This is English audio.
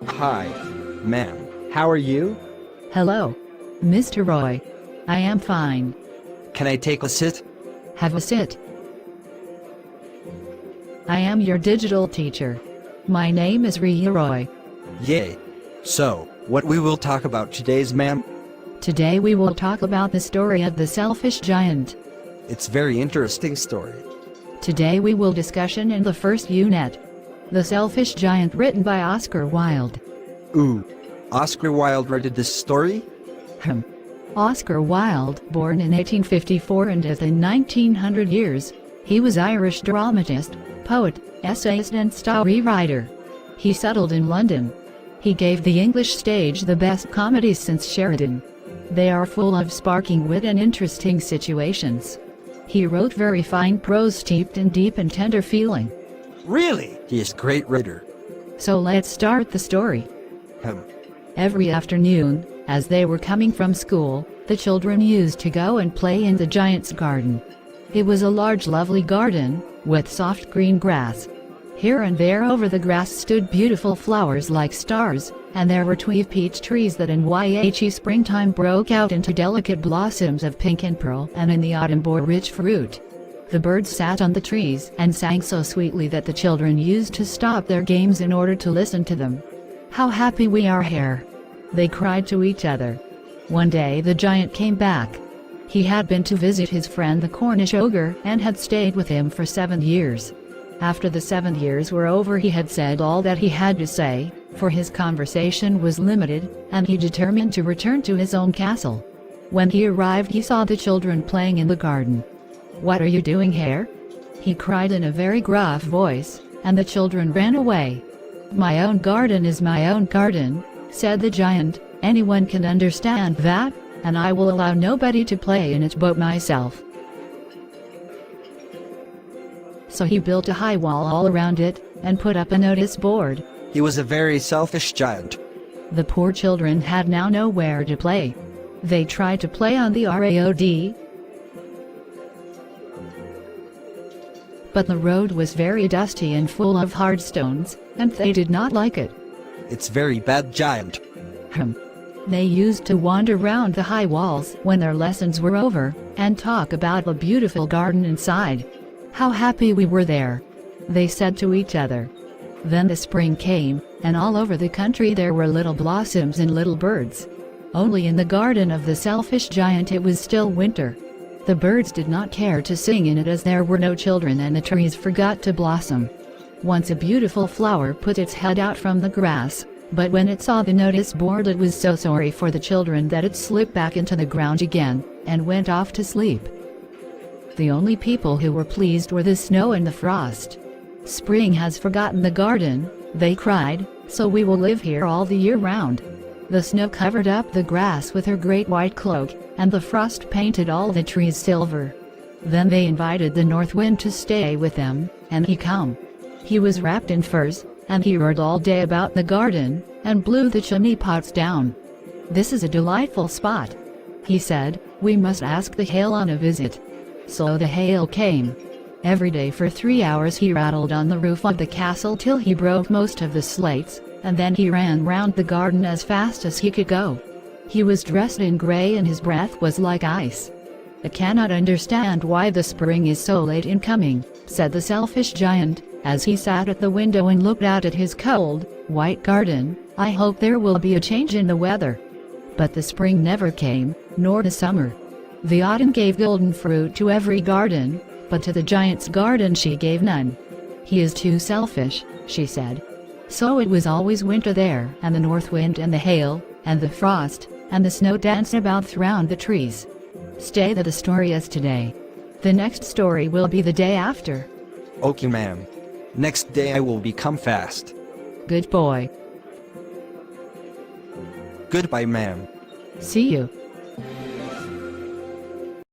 Hi, ma'am. How are you? Hello, Mr. Roy. I am fine. Can I take a sit? Have a sit. I am your digital teacher. My name is Roy. Yay. So, what we will talk about today's, ma'am? Today we will talk about the story of the selfish giant. It's very interesting story. Today we will discussion in the first unit. The Selfish Giant, written by Oscar Wilde. Ooh. Oscar Wilde wrote this story? Oscar Wilde, born in 1854 and dead in 1900 years, he was Irish dramatist, poet, essayist and story writer. He settled in London. He gave the English stage the best comedies since Sheridan. They are full of sparking wit and interesting situations. He wrote very fine prose steeped in deep and tender feeling. Really? He is great writer. So let's start the story. Hum. Every afternoon, as they were coming from school, the children used to go and play in the giant's garden. It was a large lovely garden, with soft green grass. Here and there over the grass stood beautiful flowers like stars, and there were 12 peach trees that in YHE springtime broke out into delicate blossoms of pink and pearl, and in the autumn bore rich fruit. The birds sat on the trees and sang so sweetly that the children used to stop their games in order to listen to them. "How happy we are here!" they cried to each other. One day the giant came back. He had been to visit his friend the Cornish ogre and had stayed with him for 7 years. After the 7 years were over, he had said all that he had to say, for his conversation was limited, and he determined to return to his own castle. When he arrived, he saw the children playing in the garden. "What are you doing here?" he cried in a very gruff voice, and the children ran away. "My own garden is my own garden," said the giant. "Anyone can understand that, and I will allow nobody to play in it but myself." So he built a high wall all around it, and put up a notice board. He was a very selfish giant. The poor children had now nowhere to play. They tried to play on the road, but the road was very dusty and full of hard stones, and they did not like it. It's very bad, giant. They used to wander round the high walls when their lessons were over, and talk about the beautiful garden inside. "How happy we were there," they said to each other. Then the spring came, and all over the country there were little blossoms and little birds. Only in the garden of the selfish giant it was still winter. The birds did not care to sing in it as there were no children, and the trees forgot to blossom. Once a beautiful flower put its head out from the grass, but when it saw the notice board it was so sorry for the children that it slipped back into the ground again, and went off to sleep. The only people who were pleased were the snow and the frost. "Spring has forgotten the garden," they cried, "so we will live here all the year round." The snow covered up the grass with her great white cloak, and the frost painted all the trees silver. Then they invited the north wind to stay with them, and he came. He was wrapped in furs, and he roared all day about the garden, and blew the chimney pots down. "This is a delightful spot," he said, "we must ask the hail on a visit." So the hail came. Every day for 3 hours he rattled on the roof of the castle till he broke most of the slates, and then he ran round the garden as fast as he could go. He was dressed in grey and his breath was like ice. "I cannot understand why the spring is so late in coming," said the selfish giant, as he sat at the window and looked out at his cold, white garden. "I hope there will be a change in the weather." But the spring never came, nor the summer. The autumn gave golden fruit to every garden, but to the giant's garden she gave none. "He is too selfish," she said. So it was always winter there, and the north wind and the hail, and the frost, and the snow danced about round the trees. Stay that the story is today. The next story will be the day after. Okay, ma'am. Next day I will become fast. Good boy. Goodbye, ma'am. See you.